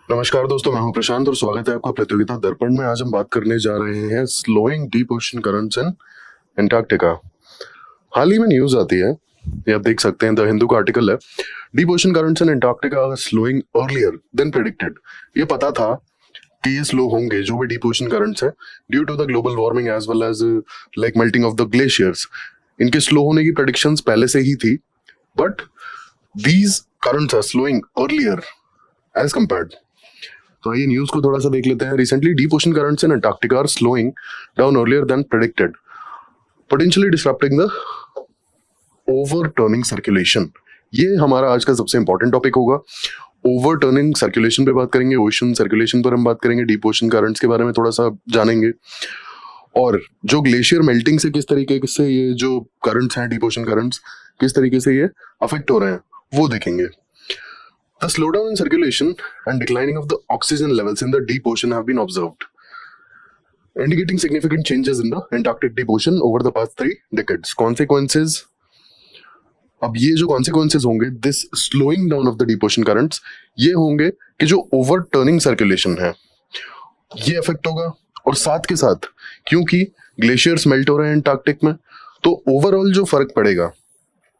नमस्कार दोस्तों, मैं हूं प्रशांत और स्वागत है आपका प्रतियोगिता दर्पण में। आज हम बात करने जा रहे हैं slowing deep ocean currents in Antarctica. हाल ही में न्यूज आती है, ये आप देख सकते हैं, द हिंदू का आर्टिकल है, deep ocean currents in Antarctica slowing earlier than predicted. ये पता था कि ये स्लो होंगे जो भी डीप ओशन करंट्स है, due to the global warming as well as like melting of the glaciers. इनके स्लो होने की प्रेडिक्शंस पहले से ही थी, but these currents are slowing earlier as compared. तो ये न्यूज को थोड़ा सा देख लेते हैं। Recently deep ocean currents in Antarctica are slowing down earlier than predicted, potentially disrupting the overturning circulation. ये हमारा आज का सबसे इंपॉर्टेंट टॉपिक होगा। ओवरटर्निंग सर्कुलेशन पे बात करेंगे, ओशन सर्कुलेशन पर हम बात करेंगे, डीप ओशन करंट्स के बारे में थोड़ा सा जानेंगे, और जो ग्लेशियर मेल्टिंग से किस तरीके से ये जो करंट्स हैं, डीप ओशन करंट्स, किस तरीके से ये अफेक्ट हो रहे हैं वो देखेंगे। The slowdown in circulation and declining of the oxygen levels in the deep ocean have been observed, indicating significant changes in the Antarctic deep ocean over the past 3 decades. Consequences, अब ये जो consequences होंगे this slowing down of the deep ocean currents, ये होंगे कि जो overturning circulation है ये अफेक्ट होगा, और साथ के साथ क्योंकि ग्लेशियर्स मेल्ट हो रहे हैं एंटार्क्टिक में, तो ओवरऑल जो फर्क पड़ेगा,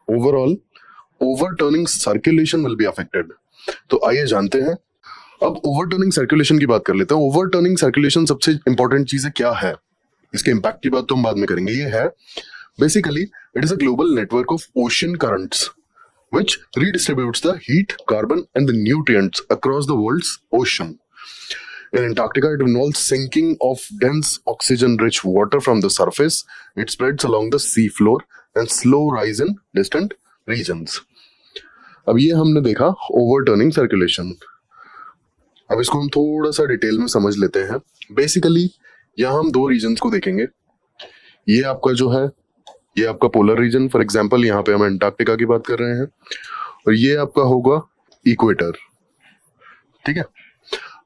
overall overturning circulation will be affected. तो आइए जानते हैं। अब ओवरटर्निंग सर्कुलेशन की बात कर लेते हैं। ओवरटर्निंग सर्कुलेशन सबसे इंपॉर्टेंट चीज है क्या है, इसके इंपैक्ट की बात तो हम बाद में करेंगे। ये है basically it is a global network of ocean currents which redistributes the heat, carbon and the nutrients across the world's ocean. In Antarctica, it involves sinking of dense oxygen-rich water from the surface. It spreads along the sea floor and slow rise in distant regions. अब ये हमने देखा overturning circulation. अब इसको हम थोड़ा सा detail में समझ लेते हैं। बेसिकली यहाँ हम 2 रीजन्स को देखेंगे। ये आपका जो है, ये आपका पोलर रीजन, फॉर एग्जांपल यहाँ पे हम एंटार्क्टिका की बात कर रहे हैं, और ये आपका होगा इक्वेटर। ठीक है।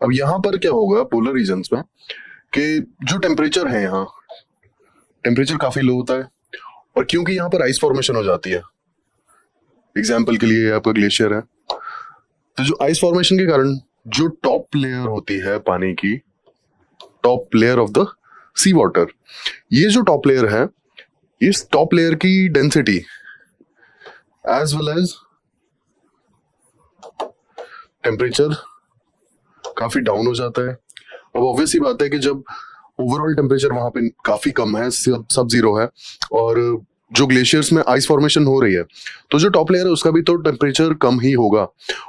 अब यहाँ पर क्या होगा पोलर रीजन्स में कि जो टेम्परेचर है, यहाँ टेम्परेचर काफी लो होता है, और क्योंकि यहाँ पर आइस फॉर्मेशन हो जाती है, एग्जाम्पल के लिए आपका ग्लेशियर है, तो जो आइस फॉर्मेशन के कारण जो टॉप लेयर होती है पानी की, top layer of the sea water, ये जो टॉप लेयर है, इस टॉप लेयर की density as well as temperature काफी डाउन हो जाता है। अब ऑब्वियस ही बात है कि जब ओवरऑल टेम्परेचर वहां पे काफी कम है, सब जीरो है, और जो ग्लेशियर्स में आइस फॉर्मेशन हो रही है, तो जो टॉप लेयर है उसका भी तो टेम्परेचर कम ही होगा,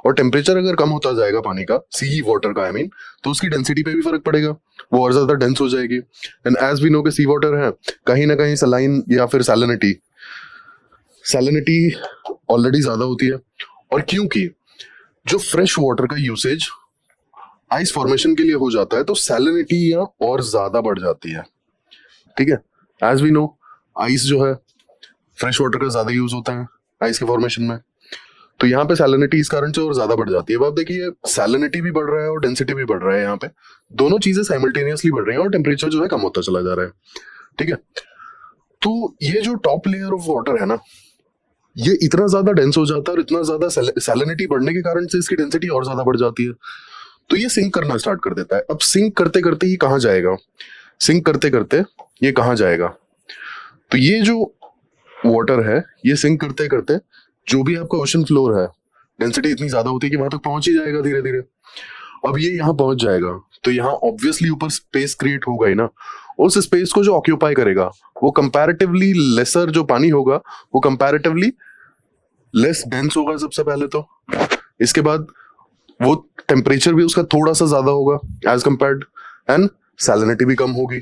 और टेम्परेचर अगर कम होता जाएगा पानी का, सी वाटर का आई मीन, तो उसकी डेंसिटी पे भी फर्क पड़ेगा, वो और ज्यादा डेंस हो जाएगी। एंड एज वी नो कि सी वाटर है कहीं ना कहीं सलाइन या फिर सैलिनिटी ऑलरेडी ज्यादा होती है, और क्योंकि जो फ्रेश वाटर का यूसेज आइस फॉर्मेशन के लिए हो जाता है, तो सैलिनिटी यहाँ और ज्यादा बढ़ जाती है। ठीक है। एज वी नो आइस जो है, फ्रेश वाटर का ज्यादा यूज होता है आइस के फॉर्मेशन में, तो यहाँ पे सैलिनिटी इस कारण से और ज्यादा बढ़ जाती है। अब आप देखिए, सैलिनिटी भी बढ़ रहा है और डेंसिटी भी बढ़ रहा है, यहाँ पे दोनों चीजें साइमल्टेनियसली बढ़ रही हैं, और टेम्परेचर जो है कम होता चला जा रहा है। ठीक है। तो ये जो टॉप लेयर ऑफ वाटर है ना, ये इतना ज्यादा डेंस हो जाता है, और इतना ज्यादा सैलिनिटी बढ़ने के कारण से इसकी डेंसिटी और ज्यादा बढ़ जाती है, तो ये सिंक करना स्टार्ट कर देता है। अब सिंक करते करते ये कहाँ जाएगा, सिंक करते करते ये कहाँ जाएगा, तो ये जो वाटर है, ये सिंक करते करते जो भी आपका ओशन फ्लोर है, डेंसिटी इतनी ज्यादा होती है कि वहां तक पहुंच ही जाएगा धीरे धीरे। अब ये यहाँ पहुंच जाएगा, तो यहाँ ऑब्वियसली ऊपर स्पेस क्रिएट होगा ही ना। उस स्पेस को जो ऑक्यूपाई करेगा, वो कंपैरेटिवली लेसर जो पानी होगा, वो कंपैरेटिवली लेस डेंस होगा सबसे पहले तो। इसके बाद वो टेम्परेचर भी उसका थोड़ा सा ज्यादा होगा एज कंपेयर्ड, एंड सैलिनिटी भी कम होगी।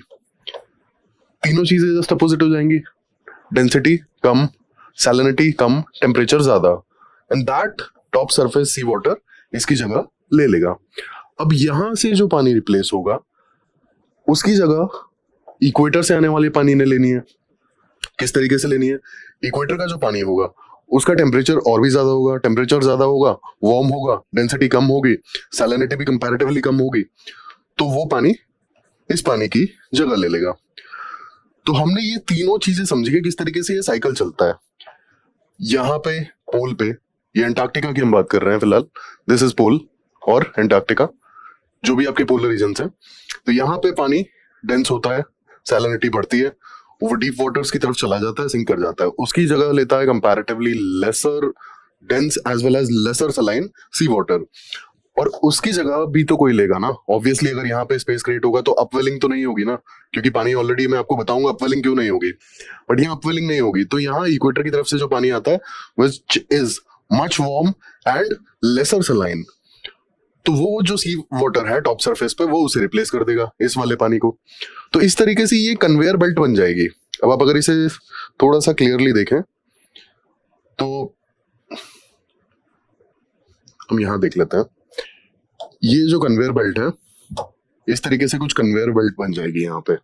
तीनों चीजें जस्ट अपोजिट हो जाएंगी, डेंसिटी कम, सैलिनिटी कम, टेम्परेचर ज्यादा, and that top surface sea water इसकी जगह ले लेगा। अब यहां से जो पानी रिप्लेस होगा, उसकी जगह इक्वेटर से आने वाले पानी ने लेनी है। किस तरीके से लेनी है, इक्वेटर का जो पानी होगा उसका टेम्परेचर और भी ज्यादा होगा, टेम्परेचर ज्यादा होगा, वार्म होगा, डेंसिटी कम होगी, सैलिनिटी भी कंपैरेटिवली कम होगी, तो वो पानी इस पानी की जगह ले लेगा। तो हमने ये तीनों चीजें समझी कि किस तरीके से ये साइकिल चलता है। यहाँ पे पोल पे, ये अंटार्कटिका की हम बात कर रहे हैं फिलहाल, दिस इज पोल और अंटार्कटिका, जो भी आपके पोलर रीजन है, तो यहाँ पे पानी डेंस होता है, सैलिनिटी बढ़ती है, वो डीप वाटर्स की तरफ चला जाता है, सिंक कर जाता है, उसकी जगह लेता है comparatively lesser dense as well as lesser saline sea water, और उसकी जगह भी तो कोई लेगा ना ऑब्वियसली। अगर यहाँ पे स्पेस क्रिएट होगा तो अपवेलिंग तो नहीं होगी ना, क्योंकि पानी ऑलरेडी, मैं आपको बताऊंगा अपवेलिंग क्यों नहीं होगी, बट यहाँ अपवेलिंग नहीं होगी, तो यहाँ इक्वेटर की तरफ से जो पानी आता है which is much warm and lesser saline, तो वो जो सी वाटर है टॉप सरफेस पे वो उसे रिप्लेस कर देगा इस वाले पानी को। तो इस तरीके से ये कन्वेयर बेल्ट बन जाएगी। अब आप अगर इसे थोड़ा सा क्लियरली देखें तो हम यहां देख लेते हैं, ये जो कन्वेयर बेल्ट है इस तरीके से कुछ कन्वेयर बेल्ट बन जाएगी। यहाँ पे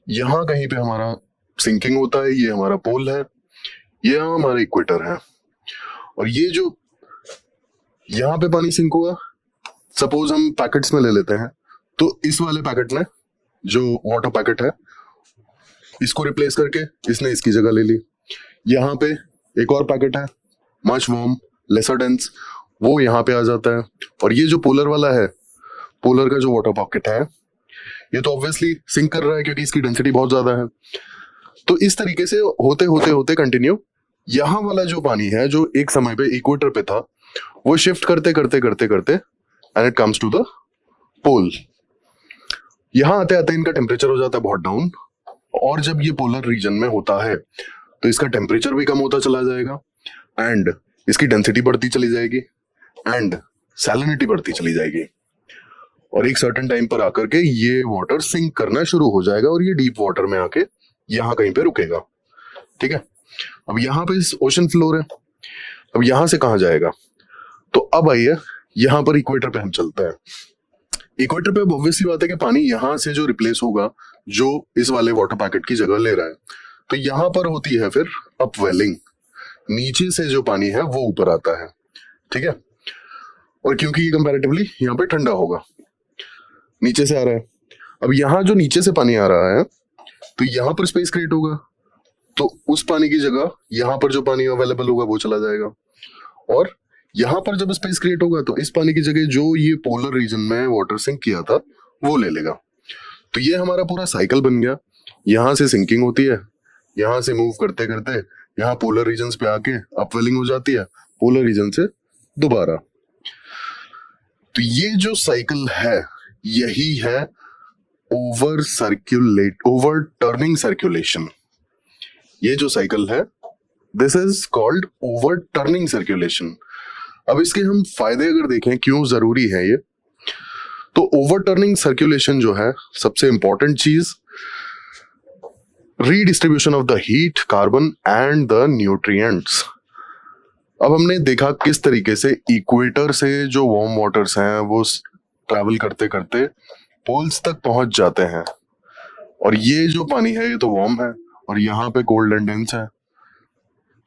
यहां कहीं पे हमारा सिंकिंग होता है, ये हमारा पोल है, ये हमारा इक्वेटर है, और ये जो यहाँ पे पानी सिंक हुआ, सपोज हम पैकेट्स में ले लेते हैं, तो इस वाले पैकेट ने जो वाटर पैकेट है इसको रिप्लेस करके इसने इसकी जगह ले ली। यहाँ पे एक और पैकेट है मच वार्म लेसर डेंस, वो यहाँ पे आ जाता है, और ये जो पोलर वाला है, पोलर का जो वाटर पॉकेट है, ये तो ऑब्वियसली सिंक कर रहा है क्योंकि इसकी डेंसिटी बहुत ज्यादा है। तो इस तरीके से होते होते होते कंटिन्यू यहाँ वाला जो पानी है जो एक समय पे इक्वेटर पे था, वो शिफ्ट करते करते करते करते and it comes to the pole. यहाँ आते आते इनका टेम्परेचर हो जाता है बहुत डाउन, और जब ये पोलर रीजन में होता है तो इसका टेम्परेचर भी कम होता चला जाएगा, एंड इसकी डेंसिटी बढ़ती चली जाएगी, एंड सैलिनिटी बढ़ती चली जाएगी, और एक सर्टेन टाइम पर आकर के ये वाटर सिंक करना शुरू हो जाएगा, और ये डीप वाटर में आके यहाँ कहीं पे रुकेगा। ठीक है, अब यहाँ पे ओशन फ्लोर है, अब यहाँ से कहाँ जाएगा, तो अब आइए यहाँ पर इक्वेटर पे हम चलते हैं। इक्वेटर पे ऑब्वियसली बात है कि पानी यहाँ से जो रिप्लेस होगा जो इस वाले वाटर पैकेट की जगह ले रहा है, तो यहाँ पर होती है फिर अपवेलिंग, नीचे से जो पानी है वो ऊपर आता है। ठीक है, और क्योंकि ये कंपैरेटिवली यहाँ पे ठंडा होगा, नीचे से आ रहा है, अब यहाँ जो नीचे से पानी आ रहा है तो यहाँ पर स्पेस क्रिएट होगा, तो उस पानी की जगह यहाँ पर जो पानी अवेलेबल होगा वो चला जाएगा, और यहाँ पर जब स्पेस क्रिएट होगा तो इस पानी की जगह जो ये पोलर रीजन में वाटर सिंक किया था वो ले लेगा। तो ये हमारा पूरा साइकिल बन गया, यहाँ से सिंकिंग होती है, यहाँ से मूव करते करते यहाँ पोलर रीजन पे आके अपवेलिंग हो जाती है, पोलर रीजन से दोबारा। तो ये जो साइकिल है यही है ओवर टर्निंग सर्कुलेशन। ये जो साइकिल है this is called over turning circulation. अब इसके हम फायदे अगर देखें क्यों जरूरी है ये, तो ओवर टर्निंग सर्कुलेशन जो है सबसे इंपॉर्टेंट चीज, redistribution of the heat, carbon and the nutrients. अब हमने देखा किस तरीके से इक्वेटर से जो वार्म वाटर्स हैं वो ट्रैवल करते करते पोल्स तक पहुंच जाते हैं, और ये जो पानी है ये तो वार्म है और यहाँ पे कोल्ड एंड डेंस है।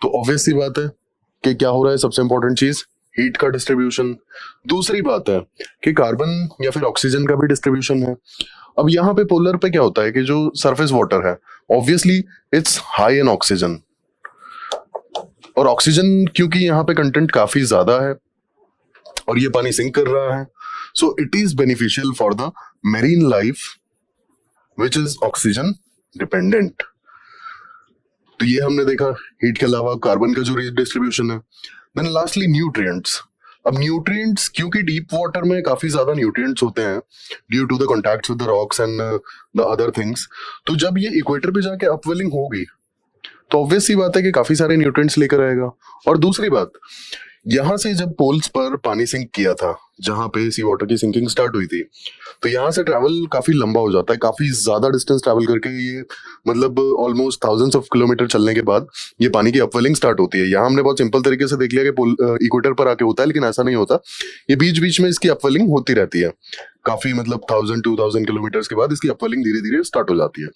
तो ऑब्वियसली बात है कि क्या हो रहा है, सबसे इंपॉर्टेंट चीज हीट का डिस्ट्रीब्यूशन। दूसरी बात है कि कार्बन या फिर ऑक्सीजन का भी डिस्ट्रीब्यूशन है। अब यहाँ पे पोलर पे क्या होता है कि जो सरफेस वाटर है obviously it's high in oxygen, और ऑक्सीजन क्योंकि यहाँ पे कंटेंट काफी ज्यादा है और ये पानी सिंक कर रहा है, so it is beneficial for the marine life which is oxygen dependent. तो ये हमने देखा हीट के अलावा कार्बन का जो डिस्ट्रीब्यूशन है। Then lastly nutrients. अब न्यूट्रिएंट्स क्योंकि डीप वाटर में काफी ज्यादा न्यूट्रिएंट्स होते हैं due to the contact with the rocks and the other things, तो जब ये इक्वेटर पे जाके अपवेलिंग होगी तो ऑब्वियस सी बात है कि काफी सारे न्यूट्रिएंट्स लेकर आएगा। और दूसरी बात, यहाँ से जब पोल्स पर पानी सिंक किया था, जहां पे सी वाटर की सिंकिंग स्टार्ट हुई थी, तो यहाँ से ट्रैवल काफी लंबा हो जाता है, काफी ज्यादा डिस्टेंस ट्रैवल करके ये मतलब ऑलमोस्ट थाउजेंड्स ऑफ किलोमीटर चलने के बाद ये पानी की अपवेलिंग स्टार्ट होती है। यहाँ हमने बहुत सिंपल तरीके से देख लिया कि इक्वेटर पर आके होता है, लेकिन ऐसा नहीं होता, ये बीच बीच में इसकी अपवेलिंग होती रहती है, काफी मतलब 1000-2000 किलोमीटर के बाद इसकी अपवेलिंग धीरे धीरे स्टार्ट हो जाती है।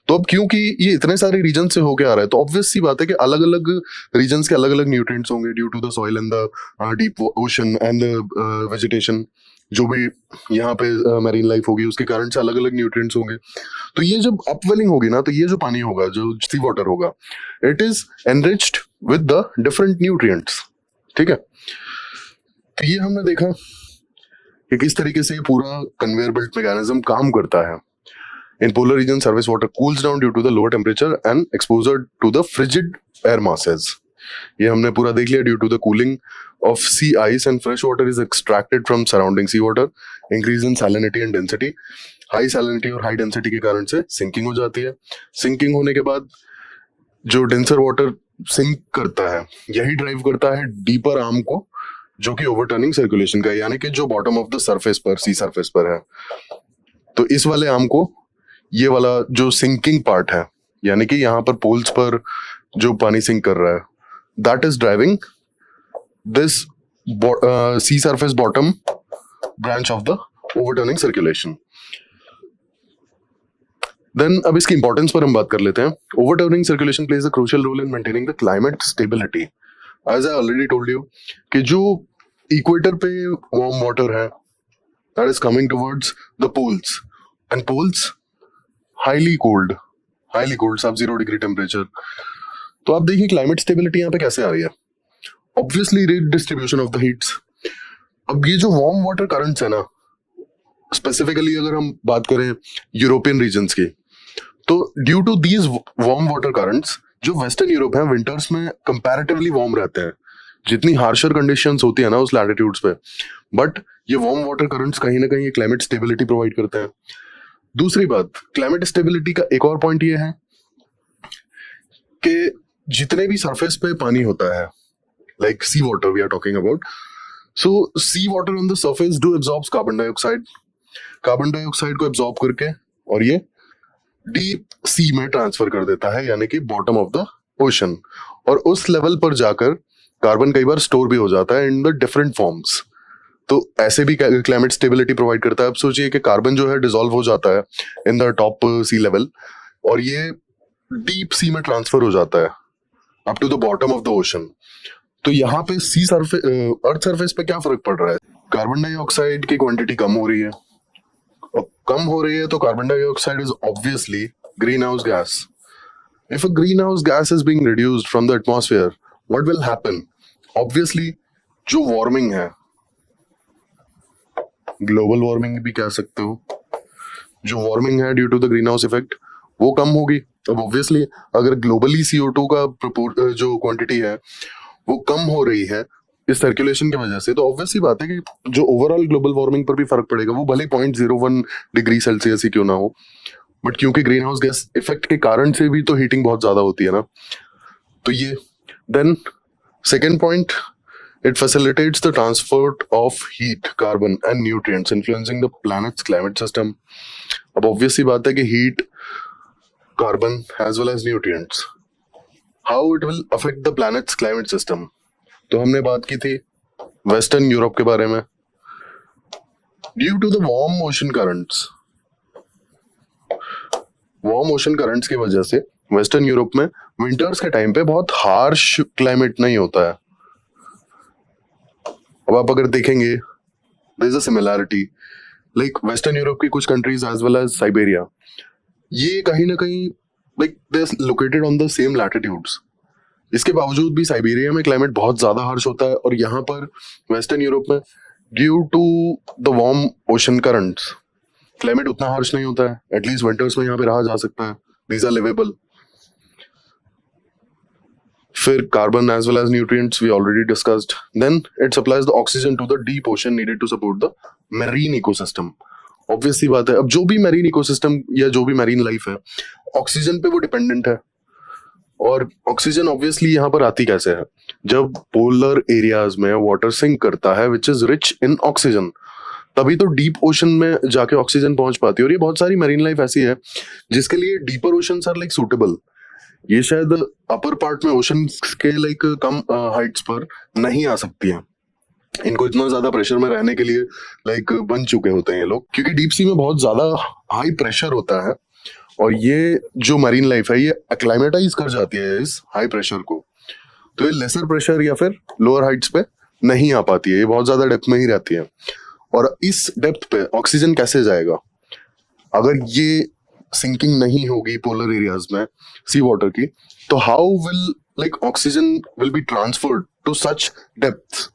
तो अब क्योंकि ये इतने सारे रीजन से होके आ रहा है तो ऑब्वियस सी बात है कि अलग अलग रीजन के अलग अलग न्यूट्रिएंट्स होंगे due to the soil and the deep ocean and vegetation, जो भी यहाँ पे मैरीन लाइफ होगी उसके कारण से अलग अलग न्यूट्रिएंट्स होंगे। तो ये जब अपवेलिंग होगी ना, तो ये जो पानी होगा, जो सी वाटर होगा, it is enriched with the different nutrients. ठीक है, तो ये हमने देखा कि किस तरीके से ये पूरा कन्वेयर बेल्ट मैकेनिज्म काम करता है. In polar regions, surface water cools down due to the lower temperature and exposure to the frigid air masses. ये हमने पूरा देख लिया. Due to the cooling of sea ice and fresh water is extracted from surrounding sea water, increase in salinity and density. High salinity और high density के कारण से sinking हो जाती है. Sinking होने के बाद जो denser water sink करता है, यही drive करता है deeper arm को, जो कि overturning circulation का है, यानी कि जो bottom of the surface पर, sea surface पर है. तो इस वाले आर्म को, ये वाला जो सिंकिंग पार्ट है, यानी कि यहाँ पर पोल्स पर जो पानी सिंक कर रहा है, that is driving this sea surface bottom branch of the overturning circulation. Then अब इसकी इंपॉर्टेंस पर हम बात कर लेते हैं. Overturning circulation plays a crucial role in maintaining the climate stability. As I already told you कि जो इक्वेटर पे वार्म वाटर है, that is coming towards the poles, and poles highly cold sub 0 degree temperature. तो आप देखिए climate stability यहाँ पे कैसे आ रही है. Obviously rate distribution of the heats. अब ये जो वार्म वाटर करंट्स है ना, स्पेसिफिकली अगर हम बात करें यूरोपियन रीजन्स की, तो due to these warm water currents, जो वेस्टर्न यूरोप है विंटर्स में कंपैरेटिवली वार्म रहते हैं, जितनी हार्शर कंडीशंस होती है ना उस लैटिट्यूड्स पे, बट ये वार्म वाटर करंट्स कहीं ना कहीं क्लाइमेट स्टेबिलिटी प्रोवाइड करते हैं. दूसरी बात, क्लाइमेट स्टेबिलिटी का एक और पॉइंट ये है कि जितने भी सरफेस पे पानी होता है, like sea water we are talking about, so sea water on the surface do absorbs carbon dioxide. Carbon dioxide को एब्जॉर्ब करके और ये डीप सी में ट्रांसफर कर देता है, यानी कि बॉटम ऑफ द ओशन, और उस लेवल पर जाकर कार्बन कई बार स्टोर भी हो जाता है इन द डिफरेंट फॉर्म्स. तो ऐसे भी क्लाइमेट स्टेबिलिटी प्रोवाइड करता है. अब सोचिए कि कार्बन जो है डिसॉल्व हो जाता है in the top sea level, और ये डीप सी में ट्रांसफर हो जाता है up to the bottom of the ocean. तो यहाँ पे सी सरफेस, अर्थ सरफेस पे क्या फर्क पड़ रहा है? कार्बन डाइऑक्साइड की क्वांटिटी कम हो रही है, और कम हो रही है तो carbon dioxide is obviously green house gas. If a green house gas is being reduced from the atmosphere, what will happen? Obviously जो वार्मिंग है, ग्लोबल वार्मिंग भी कह सकते हो, जो वार्मिंग है due to the green house effect, वो कम होगी. अब ऑब्वियसली अगर ग्लोबली CO2 का जो क्वांटिटी है वो कम हो रही है इस सर्कुलेशन की वजह से, तो ऑब्वियसली बात है कि जो ओवरऑल ग्लोबल वार्मिंग पर भी फर्क पड़ेगा. वो भले 0.01 डिग्री सेल्सियस ही क्यों ना हो, बट क्योंकि ग्रीन हाउस गैस इफेक्ट के कारण से भी तो हीटिंग बहुत ज्यादा होती है ना. तो ये then second point, it facilitates the transport of heat, carbon and nutrients, influencing the planet's climate system. अब obviously बात है कि heat, carbon as well as nutrients, how it will affect the planet's climate system. तो हमने बात की थी western Europe के बारे में. Due to the warm ocean currents की वजह से वेस्टर्न यूरोप में विंटर्स के टाइम पे बहुत हार्श क्लाइमेट नहीं होता है. अब आप अगर देखेंगे, there is a similarity, like western Europe की कुछ countries as well as Siberia, ये कहीं ना कहीं like they are located on the same latitudes. इसके बावजूद भी साइबेरिया में क्लाइमेट बहुत ज्यादा हार्श होता है, और यहाँ पर वेस्टर्न यूरोप में due to the warm ocean currents climate उतना हार्श नहीं होता है. एटलीस्ट विंटर्स में यहाँ पे रहा जा सकता है. These are liveable. फिर carbon as well as nutrients we already discussed. Then it supplies the oxygen to the deep ocean needed to support the marine ecosystem. Obviously बात है, अब जो भी मैरीन इकोसिस्टम या जो भी मैरीन लाइफ है, ऑक्सीजन पे वो डिपेंडेंट है. और ऑक्सीजन ऑब्वियसली यहाँ पर आती कैसे है? जब पोलर एरियाज में वाटर सिंक करता है which is rich in oxygen, तभी तो डीप ओशन में जाके ऑक्सीजन पहुंच पाती है. और ये बहुत सारी मैरीन लाइफ ऐसी है जिसके लिए deeper ocean are like suitable. ये शायद अपर पार्ट में ओशन के लाइक कम हाइट्स पर नहीं आ सकती है. इनको इतना ज्यादा प्रेशर में रहने के लिए लाइक बन चुके होते हैं ये लोग, क्योंकि डीप सी में बहुत ज्यादा हाई प्रेशर होता है, और ये जो मरीन लाइफ है ये एक्लाइमेटाइज कर जाती है इस हाई प्रेशर को. तो ये लेसर प्रेशर या फिर लोअर हाइट्स पे नहीं आ पाती है, ये बहुत ज्यादा डेप्थ में ही रहती है. और इस डेप्थ पे ऑक्सीजन कैसे जाएगा? अगर ये सिंकिंग नहीं होगी पोलर एरियाज में सी वाटर की, तो how will like oxygen will be transferred to such depth?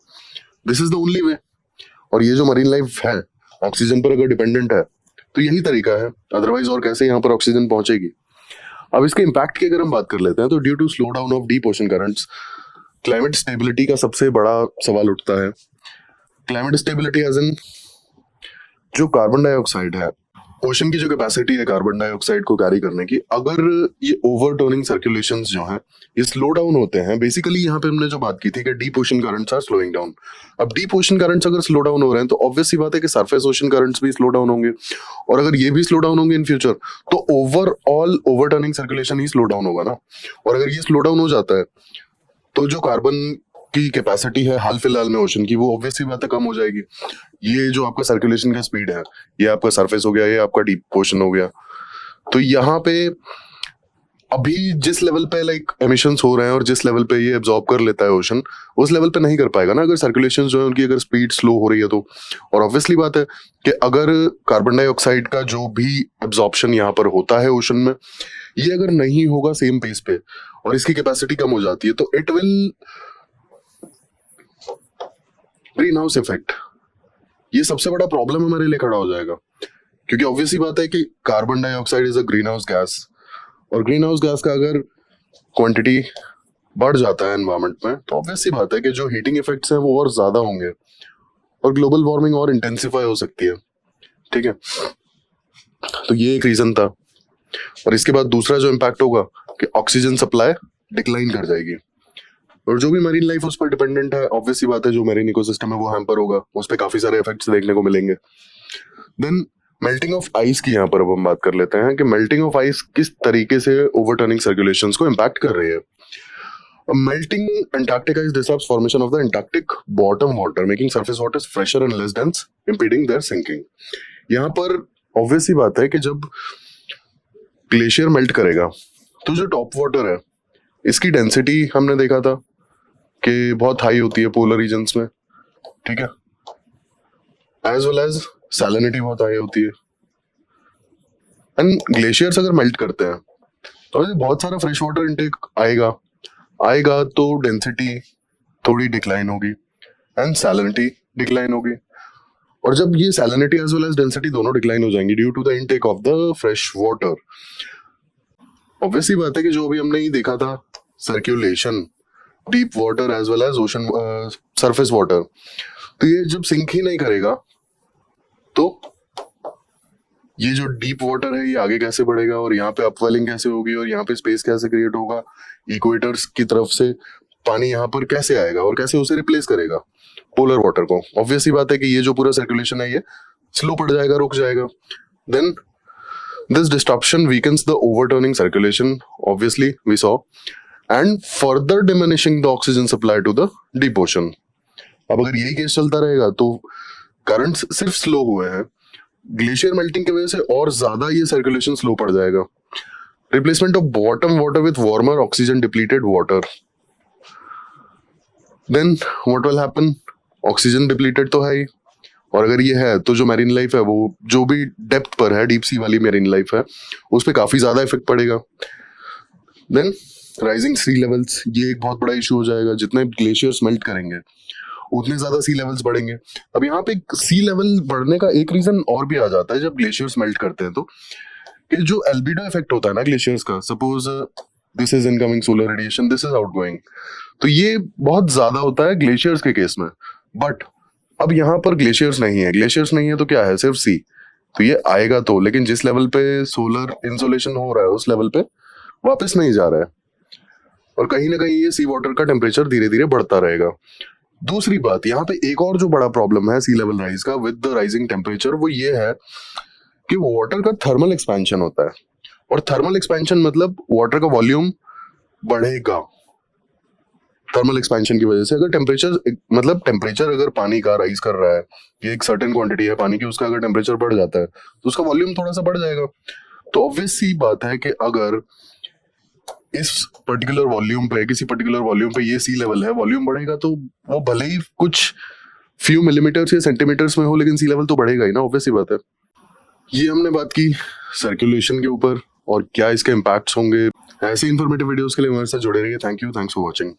This is the only way. और ये जो मरीन लाइफ है ऑक्सीजन पर अगर डिपेंडेंट है तो यही तरीका है, अदरवाइज और कैसे यहाँ पर ऑक्सीजन पहुंचेगी। अब इसके इम्पैक्ट की अगर हम बात कर लेते हैं तो due to slow down of deep ocean currents climate stability का सबसे बड़ा सवाल उठता है। क्लाइमेट स्टेबिलिटी एज इन जो कार्बन डाइऑक्साइड है, ओशन की जो कैपेसिटी है कार्बन डाइऑक्साइड को कैरी करने की, अगर ये ओवरटर्निंग सर्कुलेशंस जो हैं ये स्लो डाउन होते हैं। बेसिकली यहाँ पे हमने जो बात की थी कि deep ocean currents are slowing down. अब डीप ओशन करंट्स अगर स्लो डाउन हो रहे हैं तो ऑब्वियस सी बात है कि सरफेस ओशन करंट्स भी स्लो डाउन होंगे, और अगर ये भी स्लो डाउन होंगे इन फ्यूचर तो ओवरऑल ओवरटर्निंग सर्कुलेशन ही स्लो डाउन होगा ना। और अगर ये स्लो डाउन हो जाता है तो जो कार्बन की कैपेसिटी है हाल फिलहाल में ओशन की, वो ऑब्वियसली बात है कम हो जाएगी। ये जो आपका सर्कुलेशन का स्पीड है, ये आपका सरफेस हो गया, ये आपका डीप ओशन हो गया। तो यहाँ पे अभी जिस लेवल पे लाइक एमिशंस हो रहे हैं और जिस लेवल पे ये एब्जॉर्ब कर लेता है ओशन, उस लेवल पे नहीं कर पाएगा ना अगर सर्कुलेशन जो है उनकी अगर स्पीड स्लो हो रही है तो। और ऑब्वियसली बात है कि अगर कार्बन डाइऑक्साइड का जो भी एब्जॉर्प्शन यहाँ पर होता है ओशन में, ये अगर नहीं होगा सेम पेस पे और इसकी कैपेसिटी कम हो जाती है तो it will green house effect, ये सबसे बड़ा प्रॉब्लम हमारे लिए खड़ा हो जाएगा। क्योंकि ऑब्वियसली बात है कि carbon dioxide is a green house gas, और ग्रीन हाउस गैस का अगर क्वांटिटी बढ़ जाता है एनवायरनमेंट में तो ऑब्वियसली बात है कि जो हीटिंग इफेक्ट्स हैं वो और ज्यादा होंगे और ग्लोबल वार्मिंग और इंटेंसिफाई हो सकती है। ठीक है, तो ये एक रीजन था। और इसके बाद दूसरा जो इम्पैक्ट होगा कि ऑक्सीजन सप्लाई डिक्लाइन कर जाएगी, और जो भी मरीन लाइफ उस पर डिपेंडेंट है, ऑब्वियसली बात है जो मरीन इकोसिस्टम है वो हैम्पर होगा, उस पर काफी सारे इफेक्ट्स देखने को मिलेंगे। देन मेल्टिंग ऑफ आइस की यहाँ पर अब हम बात कर लेते हैं कि मेल्टिंग ऑफ आइस किस तरीके से ओवरटर्निंग सर्कुलेशंस को इम्पैक्ट कर रही है। Melting Antarctica is disrupts formation of the Antarctic bottom water, making surface waters fresher and less dense, impeding their sinking. यहाँ पर ऑब्वियसली बात है कि जब ग्लेशियर मेल्ट करेगा तो जो टॉप वाटर है इसकी डेंसिटी हमने देखा था कि बहुत हाई होती है पोलर रीजन्स में। ठीक है, एज वेल एज सैलिनिटी बहुत हाई होती है। एंड ग्लेशियर्स अगर मेल्ट करते हैं तो बहुत सारा फ्रेश वाटर इनटेक आएगा तो डेंसिटी थोड़ी डिक्लाइन होगी एंड सैलिनिटी डिक्लाइन होगी। और जब ये salinity as well as density दोनों डिक्लाइन हो जाएंगी due to the intake of the fresh water, obviously बात है कि जो अभी हमने ही देखा था circulation deep water as well as ocean surface water, तो ये जब सिंक ही नहीं करेगा तो ये जो डीप वाटर है ये आगे कैसे बढ़ेगा, और यहाँ पे अपवेलिंग कैसे होगी, और यहाँ पे स्पेस कैसे क्रिएट होगा, इक्वेटर्स की तरफ से पानी यहाँ पर कैसे आएगा और कैसे उसे रिप्लेस करेगा पोलर वाटर को। ऑब्वियसली बात है कि ये जो पूरा सर्कुलेशन है ये स्लो पड़ जाएगा, रुक जाएगा। Then this disruption weakens the overturning circulation obviously we saw, and further diminishing the oxygen supply to the deep ocean. अब अगर यही केस चलता रहेगा तो करंट्स सिर्फ स्लो हुए हैं, ग्लेशियर मेल्टिंग की वजह से और ज्यादा ये सर्कुलेशन स्लो पड़ जाएगा। Replacement of bottom water with warmer oxygen depleted water, then what will happen, oxygen depleted तो है ही, और अगर ये है तो जो मैरीन लाइफ है वो जो भी डेप्थ पर है, डीप सी वाली मैरीन लाइफ है, उस पर काफी ज्यादा इफेक्ट पड़ेगा। देन राइजिंग सी लेवल्स, ये एक बहुत बड़ा इशू हो जाएगा। जितने ग्लेशियर्स मेल्ट करेंगे उतने ज्यादा सी लेवल्स बढ़ेंगे। अब यहाँ पे सी लेवल बढ़ने का एक रीजन और भी आ जाता है जब ग्लेशियर्स मेल्ट करते हैं तो, कि जो एल्बिडो इफेक्ट होता है ना ग्लेशियर्स का, suppose this is incoming solar radiation, this is outgoing, तो ये बहुत ज्यादा होता है ग्लेशियर्स के केस में। बट अब यहाँ पर ग्लेशियर्स नहीं है तो क्या है, सिर्फ सी, तो ये आएगा तो, लेकिन जिस लेवल पे सोलर इंसोलेशन हो रहा है उस लेवल पे वापस नहीं जा रहा है, और कहीं ना कहीं ये सी वाटर का टेम्परेचर धीरे धीरे बढ़ता रहेगा। दूसरी बात, यहाँ पे एक और जो बड़ा प्रॉब्लम है सी लेवल राइज का विद द राइजिंग टेम्परेचर, वो ये है कि वाटर का थर्मल एक्सपेंशन होता है, और थर्मल एक्सपेंशन मतलब वाटर का वॉल्यूम बढ़ेगा थर्मल एक्सपेंशन की वजह से। अगर टेम्परेचर अगर पानी का राइज कर रहा है, ये एक सर्टेन क्वांटिटी है पानी की, उसका अगर टेम्परेचर बढ़ जाता है तो उसका वॉल्यूम थोड़ा सा बढ़ जाएगा। तो ऑब्वियस सी बात है कि अगर इस पर्टिकुलर वॉल्यूम पे, किसी पर्टिकुलर वॉल्यूम पे ये सी लेवल है, वॉल्यूम बढ़ेगा तो वो भले ही कुछ फ्यू मिलीमीटर्स या सेंटीमीटर्स में हो, लेकिन सी लेवल तो बढ़ेगा ही ना, ऑब्वियस सी बात है। ये हमने बात की सर्कुलेशन के ऊपर और क्या इसके इम्पैक्ट्स होंगे। ऐसे इन्फॉर्मेटिव वीडियोस के लिए हमारे साथ जुड़े रहिए। Thank you, thanks for watching.